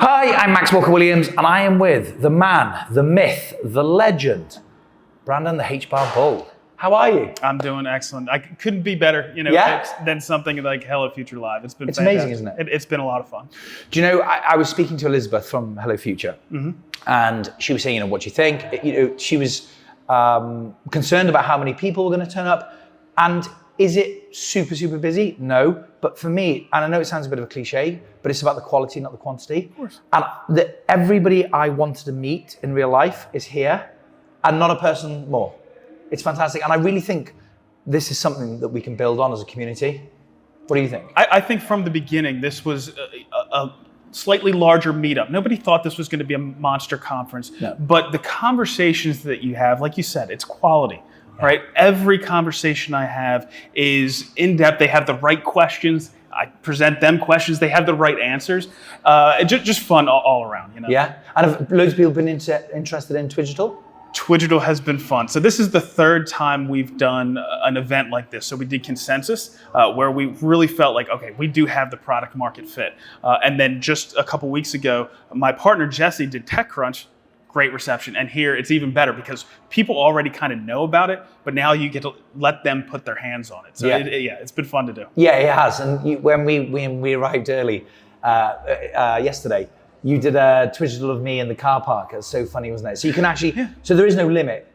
Hi, I'm Max Walker&Williams, and I am with the man, the myth, the legend, Brandon the Hbar Bull. How are you? I'm doing excellent. I couldn't be better, than something like Hello Future Live. It's fantastic. Amazing, isn't it? It's been a lot of fun. Do you know, I was speaking to Elizabeth from Hello Future, and she was saying, what do you think? She was concerned about how many people were going to turn up, and is it super, super busy? No, but for me, and I know it sounds a bit of a cliche, but it's about the quality, not the quantity. Of course. And everybody I wanted to meet in real life is here, and not a person more. It's fantastic, and I really think this is something that we can build on as a community. What do you think? I think from the beginning, this was a slightly larger meetup. Nobody thought this was going to be a monster conference, but the conversations that you have, like you said, it's quality. Right? Every conversation I have is in-depth. They have the right questions. I present them questions. They have the right answers. Just fun all around, Yeah. And have loads of people been interested in Twigital? Twigital has been fun. So this is the third time we've done an event like this. So we did Consensus, where we really felt like, okay, we do have the product market fit. And then just a couple weeks ago, my partner Jesse did TechCrunch. Great reception. And here it's even better because people already kind of know about it, but now you get to let them put their hands on it. So it's been fun to do. Yeah, it has. And when we arrived early yesterday, you did a Twigital of me in the car park. It was so funny, wasn't it? So you can actually, so there is no limit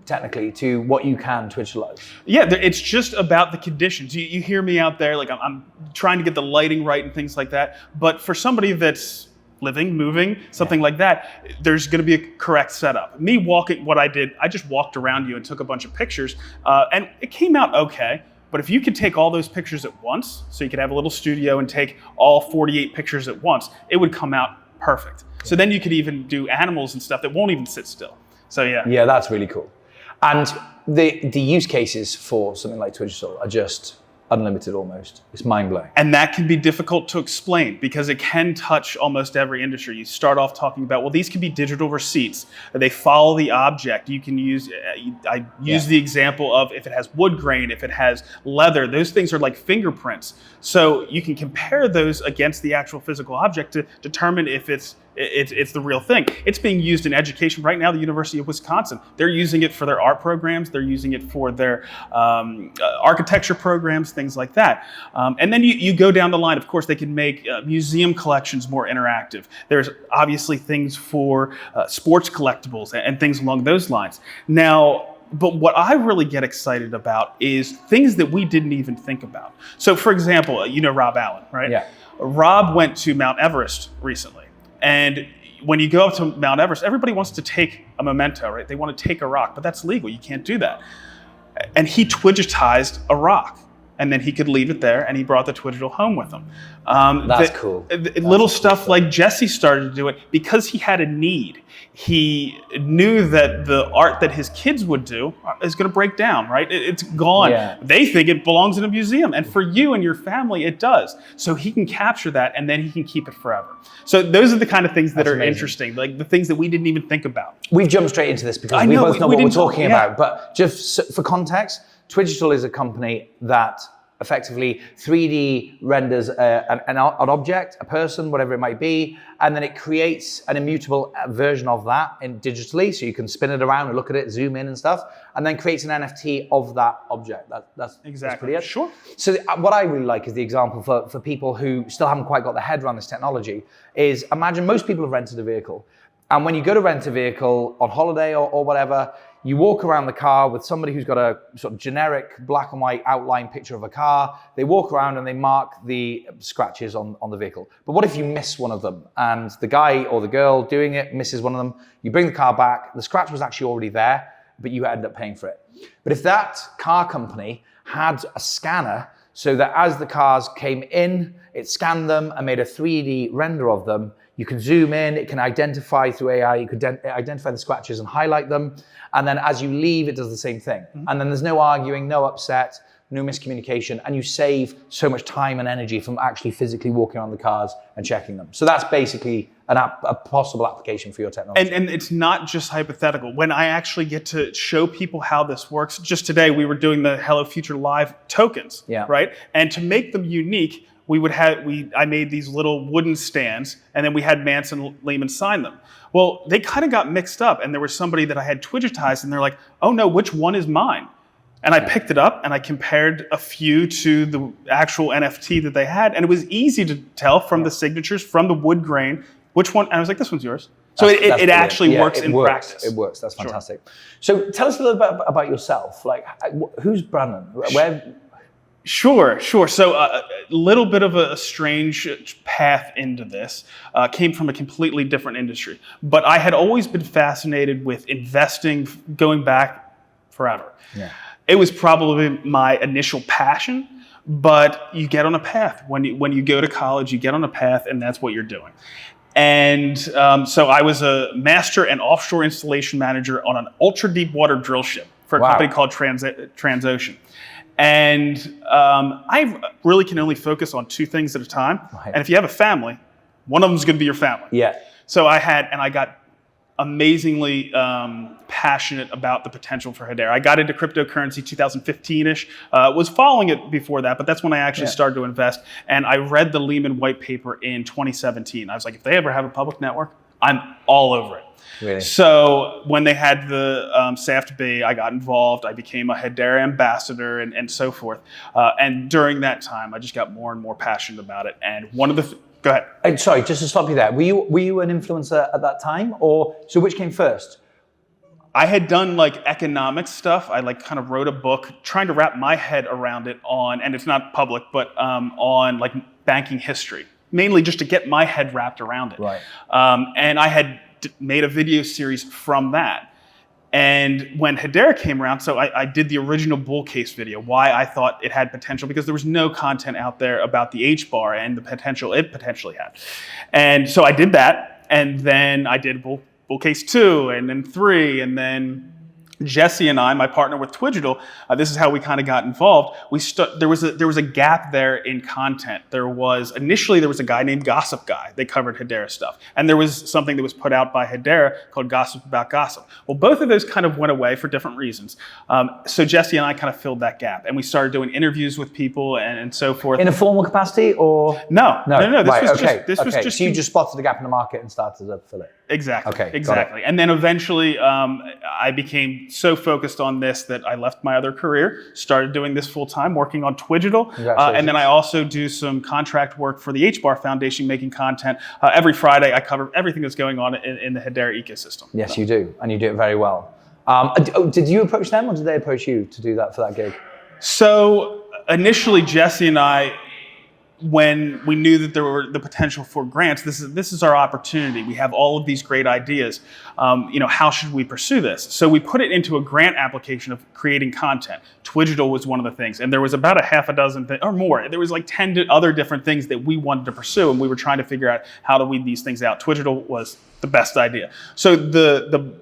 technically to what you can Twigitalize. Yeah, it's just about the conditions. You hear me out there, like I'm trying to get the lighting right and things like that. But for somebody that's living, moving, something like that, there's going to be a correct setup. Me walking, what I did, I just walked around you and took a bunch of pictures, and it came out okay. But if you could take all those pictures at once, so you could have a little studio and take all 48 pictures at once, it would come out perfect. So then you could even do animals and stuff that won't even sit still. So yeah. Yeah, that's really cool. And the use cases for something like Twigital are just unlimited almost. It's mind-blowing. And that can be difficult to explain because it can touch almost every industry. You start off talking about, well, these can be digital receipts. They follow the object. You can use, I use the example of if it has wood grain, if it has leather, those things are like fingerprints. So you can compare those against the actual physical object to determine if it's the real thing. It's being used in education right now. The University of Wisconsin, they're using it for their art programs. They're using it for their architecture programs, things like that. And then you go down the line. Of course, they can make museum collections more interactive. There's obviously things for sports collectibles and things along those lines. Now, but what I really get excited about is things that we didn't even think about. So for example, you know Rob Allen, right? Yeah. Rob went to Mount Everest recently. And when you go up to Mount Everest, everybody wants to take a memento, right? They want to take a rock, but that's legal. You can't do that. And he Twigitized a rock. And then he could leave it there, and he brought the Twigital home with him. That's cool. Little stuff like Jesse started to do it because he had a need. He knew that the art that his kids would do is going to break down, right? It's gone. Yeah. They think it belongs in a museum, and for you and your family, it does. So he can capture that, and then he can keep it forever. So those are the kind of things that are interesting, like the things that we didn't even think about. We've jumped straight into this because we both know what we're talking about. But just for context, Twigital is a company that effectively 3D renders an object, a person, whatever it might be, and then it creates an immutable version of that digitally, so you can spin it around and look at it, zoom in and stuff, and then creates an NFT of that object. That's exactly. That's sure. So what I really like is the example for people who still haven't quite got their head around this technology is, imagine most people have rented a vehicle, And when you go to rent a vehicle on holiday or whatever, you walk around the car with somebody who's got a sort of generic black and white outline picture of a car. They walk around and they mark the scratches on the vehicle. But what if you miss one of them and the guy or the girl doing it misses one of them? You bring the car back, the scratch was actually already there, but you end up paying for it. But if that car company had a scanner so that as the cars came in, it scanned them and made a 3D render of them, you can zoom in, it can identify through AI, you could identify the scratches and highlight them. And then as you leave, it does the same thing. And then there's no arguing, no upset, no miscommunication, and you save so much time and energy from actually physically walking around the cars and checking them. So that's basically a possible application for your technology. And it's not just hypothetical. When I actually get to show people how this works, just today we were doing the Hello Future Live tokens, right? And to make them unique, I made these little wooden stands, and then we had Manson Lehman sign them. Well, they kind of got mixed up, and there was somebody that I had Twigitized, and they're like, oh no, which one is mine? And I picked it up, and I compared a few to the actual NFT that they had, and it was easy to tell from the signatures, from the wood grain, which one, and I was like, this one's yours. So it actually works in practice. It works, that's fantastic. Sure. So tell us a little bit about yourself. Like, who's Brandon? Sure. So a little bit of a strange path into this. Came from a completely different industry. But I had always been fascinated with investing, going back forever. Yeah. It was probably my initial passion, but you get on a path. When you go to college, you get on a path, and that's what you're doing. And so I was a master and offshore installation manager on an ultra deep water drill ship for a company called Transocean. And I really can only focus on two things at a time. Right. And if you have a family, one of them is going to be your family. Yeah. So I got amazingly passionate about the potential for Hedera. I got into cryptocurrency 2015-ish, was following it before that, but that's when I actually started to invest. And I read the Lehman white paper in 2017. I was like, if they ever have a public network, I'm all over it. Really? So when they had the SAFT-B, I got involved. I became a Hedera ambassador and so forth. And during that time, I just got more and more passionate about it. And one of the go ahead. Sorry, just to stop you there. Were you an influencer at that time, or so which came first? I had done like economic stuff. I like kind of wrote a book trying to wrap my head around it on, and it's not public, but on like banking history, mainly just to get my head wrapped around it. Right. And I had made a video series from that. And when Hedera came around, so I did the original bull case video, why I thought it had potential, because there was no content out there about the Hbar and the potential it potentially had. And so I did that, and then I did bull case 2, and then 3, and then Jesse and I, my partner with Twigital, this is how we kind of got involved. There was a gap there in content. Initially there was a guy named Gossip Guy. They covered Hedera stuff. And there was something that was put out by Hedera called Gossip About Gossip. Well, both of those kind of went away for different reasons. So Jesse and I kind of filled that gap. And we started doing interviews with people and so forth. In a formal capacity or? No. This was just so you just spotted the gap in the market and started to fill it. Exactly. Okay. Exactly. And then eventually I became so focused on this that I left my other career, started doing this full time, working on Twigital. And then I also do some contract work for the Hbar Foundation, making content. Every Friday, I cover everything that's going on in the Hedera ecosystem. Yes, you do. And you do it very well. Did you approach them or did they approach you to do that for that gig? So initially, Jesse and I, when we knew that there were the potential for grants, this is our opportunity. We have all of these great ideas. How should we pursue this? So we put it into a grant application of creating content. Twigital was one of the things, and there was about a half a dozen or more. There was like 10 other different things that we wanted to pursue, and we were trying to figure out how to weed these things out. Twigital was the best idea. So the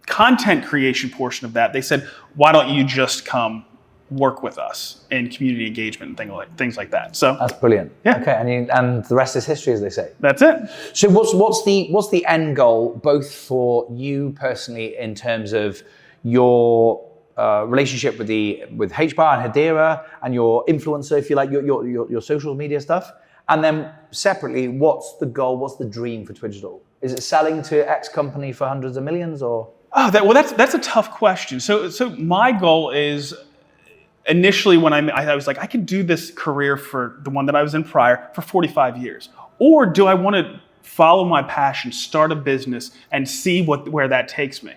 content creation portion of that, they said, why don't you just come work with us in community engagement and things like that. So that's brilliant. Yeah. Okay, and the rest is history, as they say. That's it. So what's the end goal, both for you personally in terms of your relationship with Hbar and Hedera and your influencer, if you like, your social media stuff, and then separately, what's the goal? What's the dream for Twigital? Is it selling to X company for hundreds of millions, or? That's a tough question. So my goal is, initially, when I was like, I could do this career for the one that I was in prior for 45 years. Or do I want to follow my passion, start a business, and see where that takes me.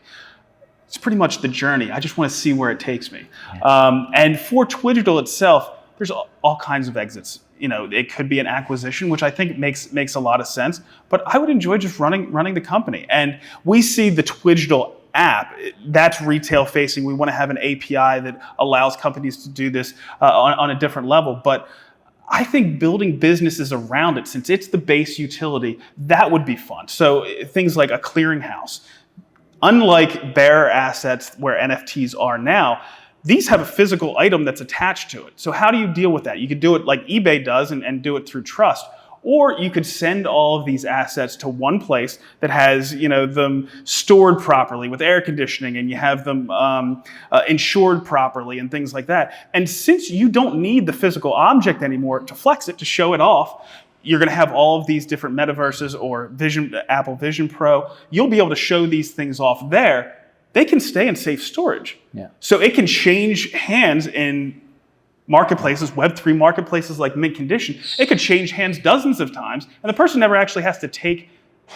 It's pretty much the journey. I just want to see where it takes me. And for Twigital itself, there's all kinds of exits. It could be an acquisition, which I think makes a lot of sense. But I would enjoy just running the company. And we see the Twigital app, that's retail facing. We want to have an API that allows companies to do this on a different level. But I think building businesses around it, since it's the base utility, that would be fun. So things like a clearinghouse. Unlike bearer assets where NFTs are now, these have a physical item that's attached to it. So how do you deal with that? You could do it like eBay does and do it through trust. Or you could send all of these assets to one place that has, them stored properly with air conditioning, and you have them insured properly and things like that. And since you don't need the physical object anymore to flex it, to show it off, you're going to have all of these different metaverses or Apple Vision Pro. You'll be able to show these things off there. They can stay in safe storage. Yeah. So it can change hands in marketplaces, Web3 marketplaces like mint condition. It could change hands dozens of times, and the person never actually has to take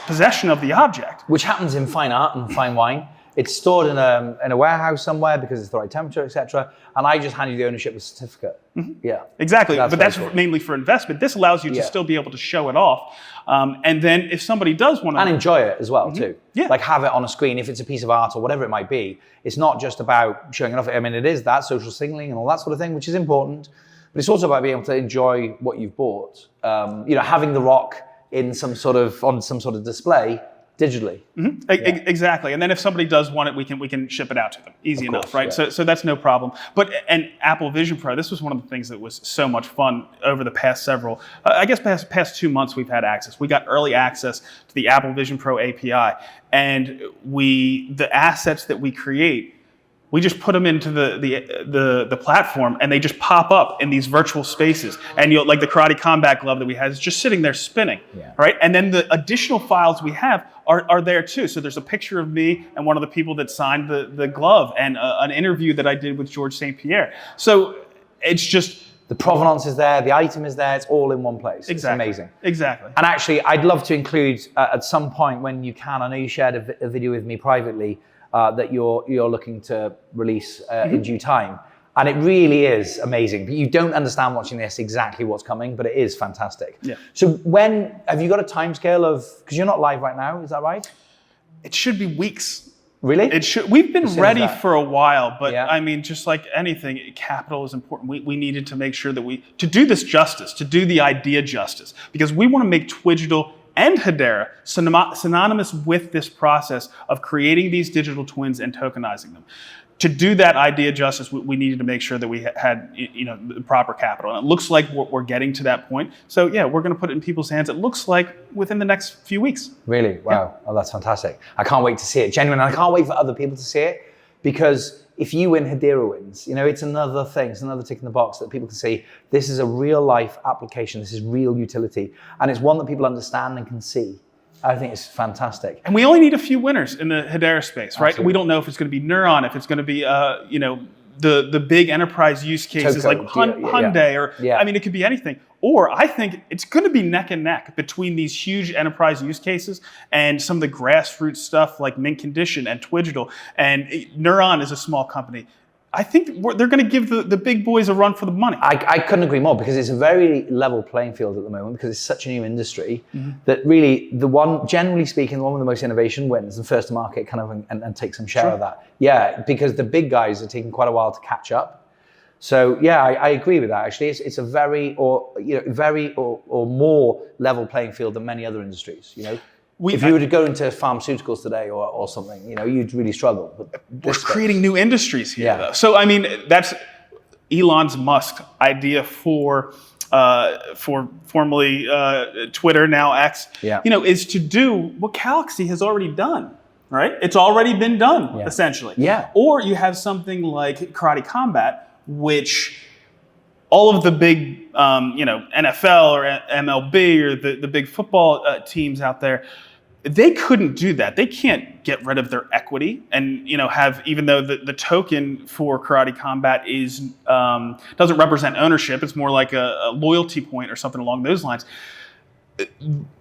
possession of the object. Which happens in fine art and fine wine. It's stored in a warehouse somewhere because it's the right temperature, etc. And I just hand you the ownership of the certificate. Mm-hmm. Yeah, exactly. But that's cool. Mainly for investment. This allows you to still be able to show it off. And then if somebody does want to... And enjoy it as well, too. Yeah. Like have it on a screen. If it's a piece of art or whatever it might be, it's not just about showing it off. I mean, it is that, social signaling and all that sort of thing, which is important. But it's also about being able to enjoy what you've bought. Having the rock on some sort of display digitally. Mm-hmm. Yeah. Exactly. And then if somebody does want it, we can ship it out to them. Easy enough, right? Yeah. So that's no problem. But and Apple Vision Pro, this was one of the things that was so much fun over the past past 2 months we've had access. We got early access to the Apple Vision Pro API, and the assets that we create, we just put them into the platform, and they just pop up in these virtual spaces. And like the Karate Combat glove that we had is just sitting there spinning, right? And then the additional files we have are there too. So there's a picture of me and one of the people that signed the glove, and an interview that I did with George St. Pierre. So it's just... The provenance is there, the item is there, it's all in one place. Exactly. It's amazing. Exactly. And actually, I'd love to include at some point when you can, I know you shared a video with me privately, that you're looking to release in due time. And it really is amazing. But you don't understand watching this exactly what's coming, but it is fantastic. Yeah. So have you got a timescale of, because you're not live right now, is that right? It should be weeks. Really? We've been ready for a while, but I mean, just like anything, capital is important. We needed to make sure that to do this justice, to do the idea justice, because we want to make Twigital and Hedera synonymous with this process of creating these digital twins and tokenizing them. To do that idea justice, we needed to make sure that we had the proper capital. And it looks like we're getting to that point. So yeah, we're going to put it in people's hands. It looks like within the next few weeks. Really? Wow. Yeah. Oh, that's fantastic. I can't wait to see it. Genuinely, I can't wait for other people to see it, because if you win, Hedera wins. It's another thing. It's another tick in the box that people can see. This is a real life application. This is real utility. And it's one that people understand and can see. I think it's fantastic. And we only need a few winners in the Hedera space, right? Absolutely. We don't know if it's going to be Neuron, if it's going to be, the big enterprise use cases like Hyundai, or I mean, it could be anything. Or I think it's going to be neck and neck between these huge enterprise use cases and some of the grassroots stuff like Mint Condition and Twigital. And Neuron is a small company. I think they're going to give the big boys a run for the money. I couldn't agree more, because it's a very level playing field at the moment, because it's such a new industry that really generally speaking, the one with the most innovation wins and first to market kind of and take some share of that. Yeah, because the big guys are taking quite a while to catch up. So yeah, I agree with that. Actually, it's a very more level playing field than many other industries. If you were to go into pharmaceuticals today or something, you'd really struggle. But we're creating new industries here, though. So I mean, that's Elon Musk's idea for formerly Twitter, now X. Yeah. Is to do what Galaxy has already done. Right? It's already been done, essentially. Yeah. Or you have something like Karate Combat, which all of the big, NFL or MLB or the big football teams out there, they couldn't do that. They can't get rid of their equity and have, even though the token for Karate Combat doesn't represent ownership. It's more like a loyalty point or something along those lines.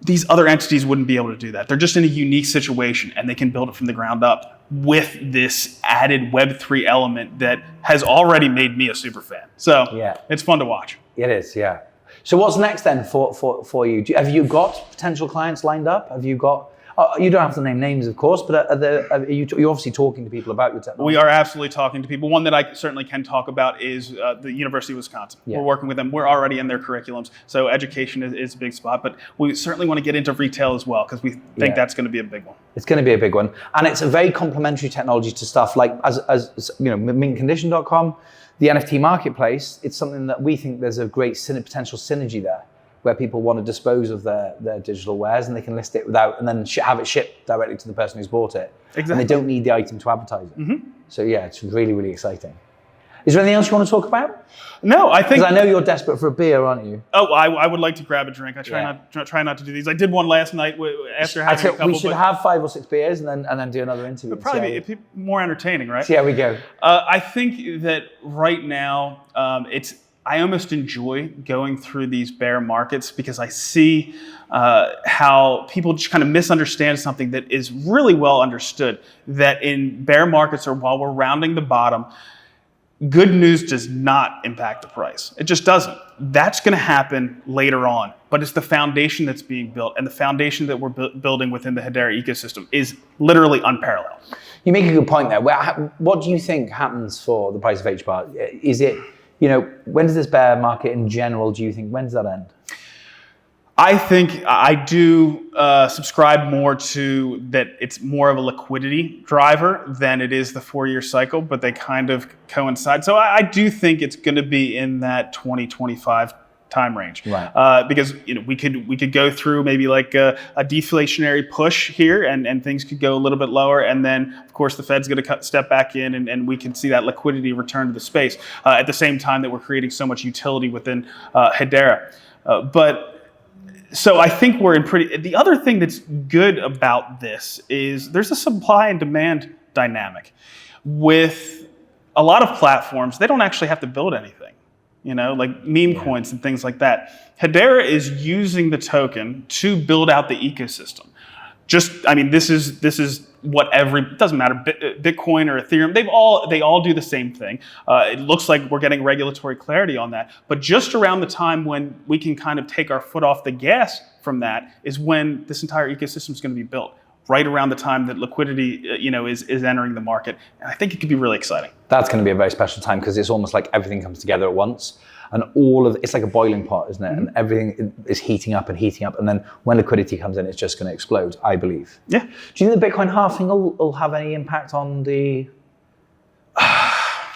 these other entities wouldn't be able to do that. They're just in a unique situation, and they can build it from the ground up with this added Web3 element that has already made me a super fan. So it's fun to watch. It is, yeah. So what's next then for you? Have you got potential clients lined up? Have you got? You don't have to name names, of course, but you're obviously talking to people about your technology. We are absolutely talking to people. One that I certainly can talk about is the University of Wisconsin. Yeah. We're working with them. We're already in their curriculums, so education is a big spot. But we certainly want to get into retail as well, because we think that's going to be a big one. It's going to be a big one, and it's a very complementary technology to stuff like as you know, mintcondition.com, the NFT marketplace. It's something that we think there's a great potential synergy there, where people want to dispose of their digital wares, and they can list it without, and then have it shipped directly to the person who's bought it. Exactly. And they don't need the item to advertise it. Mm-hmm. So yeah, it's really, really exciting. Is there anything else you want to talk about? No, I think... Because I know you're desperate for a beer, aren't you? Oh, I would like to grab a drink. I try not to do these. I did one last night after having a couple. We should have 5 or 6 beers and then do another interview. It'd probably be more entertaining, right? See how we go. I think that right now, I almost enjoy going through these bear markets, because I see how people just kind of misunderstand something that is really well understood, that in bear markets, or while we're rounding the bottom, good news does not impact the price. It just doesn't. That's going to happen later on, but it's the foundation that's being built, and the foundation that we're building within the Hedera ecosystem is literally unparalleled. You make a good point there. What do you think happens for the price of HBAR? Is it, when does this bear market in general, do you think, when does that end? I think I do subscribe more to that it's more of a liquidity driver than it is the 4-year cycle, but they kind of coincide. So I do think it's going to be in that 2025 time range, right? Because we could go through maybe like a deflationary push here, and things could go a little bit lower, and then of course the Fed's going to step back in, and we can see that liquidity return to the space at the same time that we're creating so much utility within Hedera. So I think we're in the other thing that's good about this is there's a supply and demand dynamic. With a lot of platforms, they don't actually have to build anything, like meme coins and things like that. Hedera is using the token to build out the ecosystem. This is what it doesn't matter, Bitcoin or Ethereum, they all do the same thing. It looks like we're getting regulatory clarity on that. But just around the time when we can kind of take our foot off the gas from that is when this entire ecosystem is going to be built. Right around the time that liquidity, is entering the market. And I think it could be really exciting. That's going to be a very special time, because it's almost like everything comes together at once. And it's like a boiling pot, isn't it? Mm-hmm. And everything is heating up. And then when liquidity comes in, it's just going to explode, I believe. Yeah. Do you think the Bitcoin halving will have any impact on the...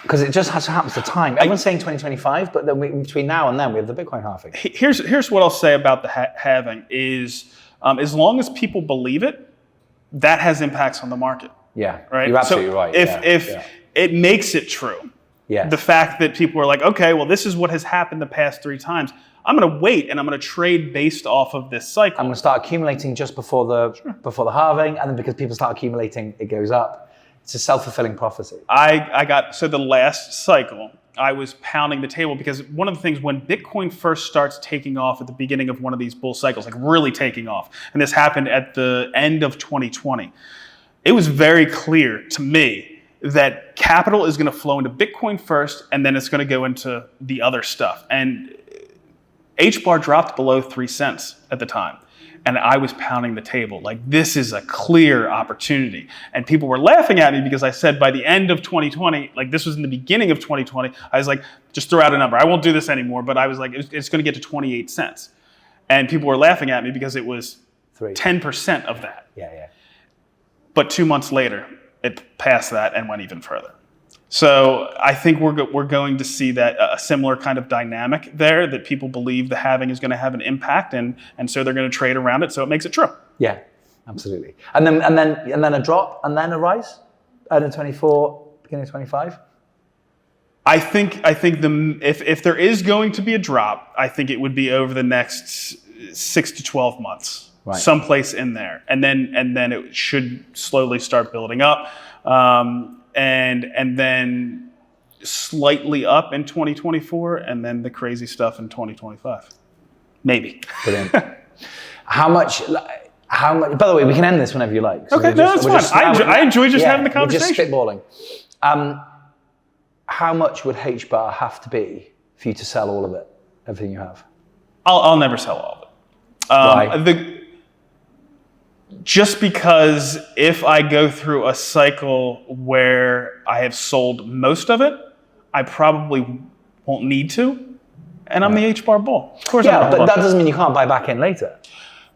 Because it just has to happen to time. Everyone's saying 2025, but then between now and then, we have the Bitcoin halving. Here's what I'll say about the halving is, as long as people believe it, that has impacts on the market. Yeah, right. You're absolutely right. If it makes it true, the fact that people are like, okay, well, this is what has happened the past 3 times. I'm going to wait, and I'm going to trade based off of this cycle. I'm going to start accumulating just before the halving, and then because people start accumulating, it goes up. It's a self-fulfilling prophecy. So the last cycle, I was pounding the table, because one of the things when Bitcoin first starts taking off at the beginning of one of these bull cycles, like really taking off, and this happened at the end of 2020, it was very clear to me that capital is going to flow into Bitcoin first, and then it's going to go into the other stuff. And HBAR dropped below 3 cents at the time. And I was pounding the table, like, this is a clear opportunity. And people were laughing at me because I said by the end of 2020, like this was in the beginning of 2020, I was like, just throw out a number. I won't do this anymore, but I was like, it's going to get to 28 cents. And people were laughing at me because it was 10% of that. Yeah. But 2 months later, it passed that and went even further. So I think we're going to see that a similar kind of dynamic there, that people believe the halving is going to have an impact, and so they're going to trade around it. So it makes it true. Yeah, absolutely. And then a drop, and then a rise, end of 24, beginning of 25. I think if there is going to be a drop, I think it would be over the next 6 to 12 months, someplace in there, and then it should slowly start building up. And then slightly up in 2024, and then the crazy stuff in 2025. Maybe. Brilliant. How much? By the way, we can end this whenever you like. So okay, no, that's fine. I enjoy just having the conversation. We're just spitballing. How much would HBAR have to be for you to sell all of it, everything you have? I'll never sell all of it. Why? Just because if I go through a cycle where I have sold most of it, I probably won't need to. And I'm the Hbar Bull. Of course, yeah, but that doesn't mean you can't buy back in later.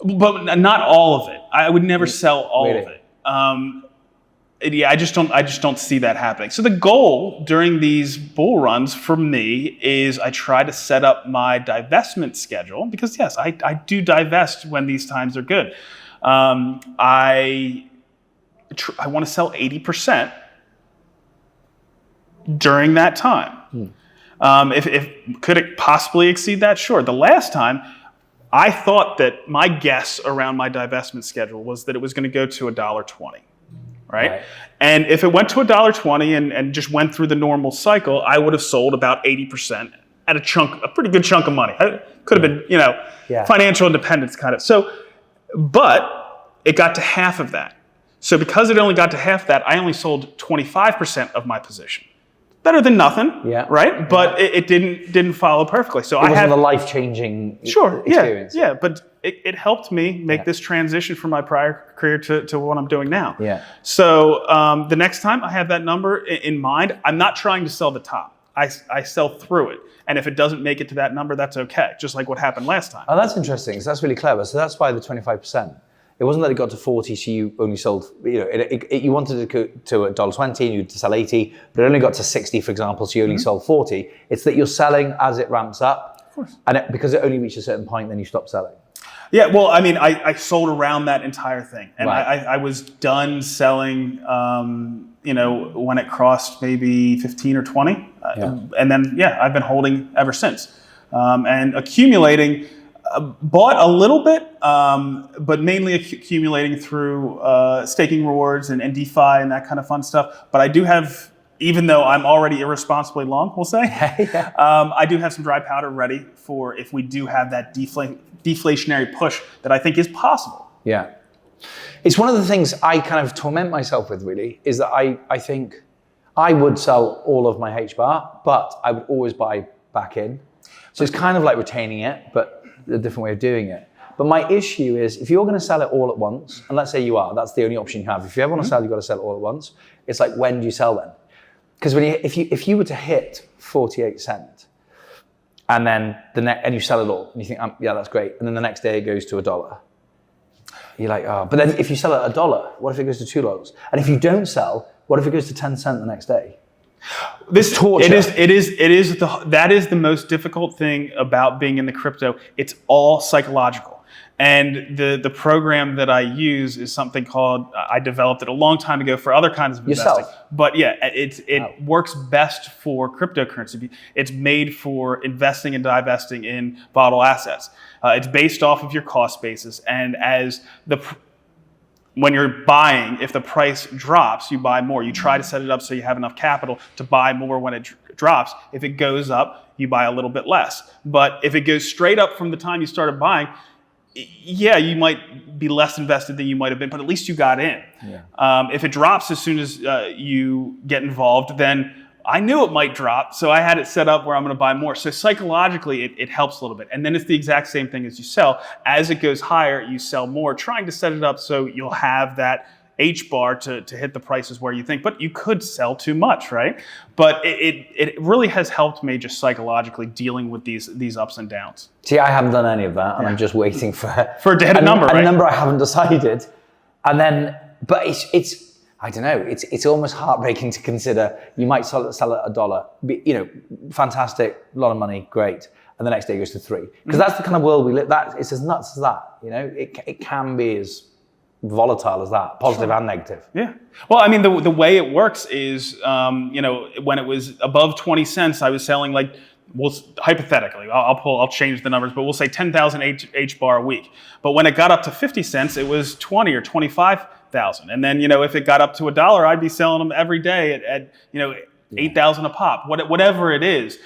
But not all of it. I would never sell all of it. I just don't see that happening. So the goal during these bull runs for me is I try to set up my divestment schedule because yes, I do divest when these times are good. I want to sell 80% during that time. If could it possibly exceed that? Sure. The last time, I thought that my guess around my divestment schedule was that it was going to go to $1.20, right? And if it went to $1.20 and just went through the normal cycle, I would have sold about 80% at a pretty good chunk of money. It could have been, financial independence kind of. So, but it got to half of that. So because it only got to half that, I only sold 25% of my position. Better than nothing, right? But it didn't follow perfectly. So it wasn't a life-changing experience. Yeah, but it helped me make this transition from my prior career to what I'm doing now. Yeah. So the next time I have that number in mind, I'm not trying to sell the top. I sell through it. And if it doesn't make it to that number, that's okay. Just like what happened last time. Oh, that's interesting. So that's really clever. So that's why the 25%. It wasn't that it got to 40, so you only sold, you wanted it to $1.20 and you had to sell 80, but it only got to 60, for example, so you only sold 40. It's that you're selling as it ramps up. Of course. And because it only reached a certain point, then you stop selling. Yeah, well, I mean, I sold around that entire thing. And I was done selling, when it crossed maybe 15 or 20. And then, I've been holding ever since. And accumulating. Bought a little bit, but mainly accumulating through staking rewards and DeFi and that kind of fun stuff. But I do have, even though I'm already irresponsibly long, we'll say, I do have some dry powder ready for if we do have that deflationary push that I think is possible. Yeah. It's one of the things I kind of torment myself with, really, is that I think I would sell all of my HBAR, but I would always buy back in. So it's kind of like retaining it, but a different way of doing it. But my issue is if you're going to sell it all at once, and let's say you are, that's the only option you have. If you ever want to sell, you've got to sell it all at once. It's like, when do you sell then? Because if you were to hit 48 cents and then and you sell it all and you think, that's great. And then the next day it goes to $1. You're like, oh, but then if you sell it at $1, what if it goes to $2? And if you don't sell, what if it goes to 10 cents the next day? This torture. That is the most difficult thing about being in the crypto. It's all psychological. And the program that I use is something called, I developed it a long time ago for other kinds of investing. But it works best for cryptocurrency. It's made for investing and divesting in volatile assets. It's based off of your cost basis. And when you're buying, if the price drops, you buy more. You try to set it up so you have enough capital to buy more when it drops. If it goes up, you buy a little bit less. But if it goes straight up from the time you started buying, you might be less invested than you might have been, but at least you got in. Yeah. If it drops as soon as you get involved, then I knew it might drop, so I had it set up where I'm going to buy more. So psychologically, it helps a little bit. And then it's the exact same thing as you sell. As it goes higher, you sell more, trying to set it up so you'll have that HBAR to hit the prices where you think. But you could sell too much, right? But it really has helped me just psychologically dealing with these ups and downs. See, I haven't done any of that, and I'm just waiting for to hit a number, right? A number I haven't decided. And then, but it's I don't know. It's almost heartbreaking to consider. You might sell it at $1. Fantastic, a lot of money, great. And the next day it goes to $3. Because that's the kind of world we live. It's as nuts as that. It can be as volatile as that, positive and negative. Yeah. Well, I mean, the way it works is, when it was above 20 cents, I was selling hypothetically, I'll change the numbers, but we'll say 10,000 HBAR a week. But when it got up to 50 cents, it was 20 or 25,000. And then, if it got up to $1, I'd be selling them every day at 8,000 a pop, whatever it is.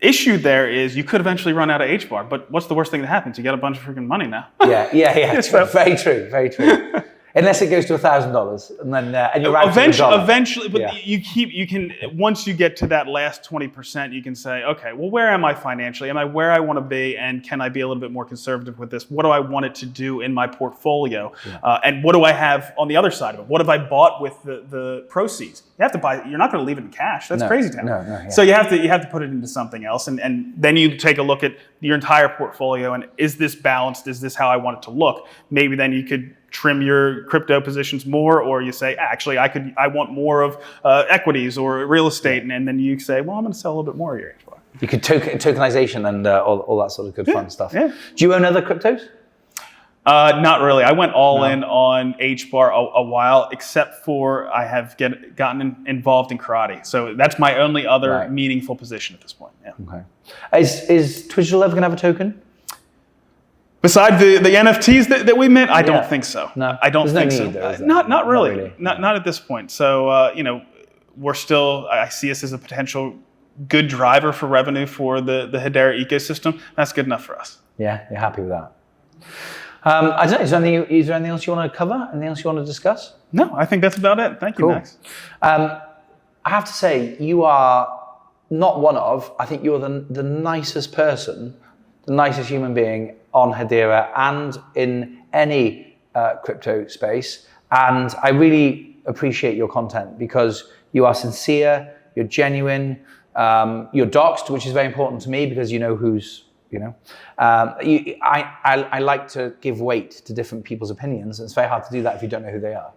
issue there is you could eventually run out of Hbar, but what's the worst thing that happens? You got a bunch of freaking money now. Yeah. So, very true, very true. Unless it goes to $1,000, and then and you're eventually, but you can once you get to that last 20%, you can say, okay, well, where am I financially? Am I where I want to be, and can I be a little bit more conservative with this? What do I want it to do in my portfolio, and what do I have on the other side of it? What have I bought with the proceeds? You have to buy. You're not going to leave it in cash. That's crazy town. So you have to put it into something else, and then you take a look at your entire portfolio, and is this balanced? Is this how I want it to look? Maybe then you could trim your crypto positions more, or you say, actually, I want more of equities or real estate, and then you say, well, I'm going to sell a little bit more of your Hbar. You could tokenization and all that sort of good fun stuff. Yeah. Do you own other cryptos? Not really. I went all in on Hbar a while, except for I have gotten involved in karate. So that's my only other meaningful position at this point. Yeah. Okay. Is Twigital ever going to have a token? Besides the NFTs that we mint, I don't think so. No, I don't think so. Not really. Not Not at this point. So we're still. I see us as a potential good driver for revenue for the Hedera ecosystem. That's good enough for us. Yeah, you're happy with that. I don't know. Is there anything else you want to cover? Anything else you want to discuss? No, I think that's about it. Thank you, Max. I have to say, you are not one of. I think you're the nicest person, the nicest human being on Hedera and in any crypto space. And I really appreciate your content because you are sincere, you're genuine, you're doxed, which is very important to me because you know who's, I like to give weight to different people's opinions. And it's very hard to do that if you don't know who they are.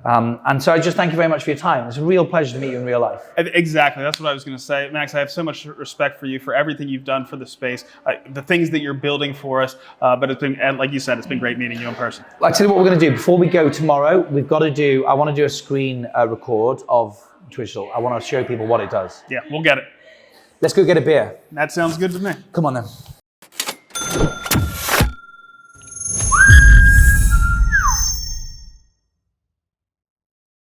And so I just thank you very much for your time. It's a real pleasure to meet you in real life. Exactly. That's what I was going to say. Max, I have so much respect for you, for everything you've done for the space, the things that you're building for us. But it's been, and like you said, it's been great meeting you in person. I'll tell you what we're going to do. Before we go tomorrow, I want to do a screen record of Twigital. I want to show people what it does. Yeah, we'll get it. Let's go get a beer. That sounds good to me. Come on then.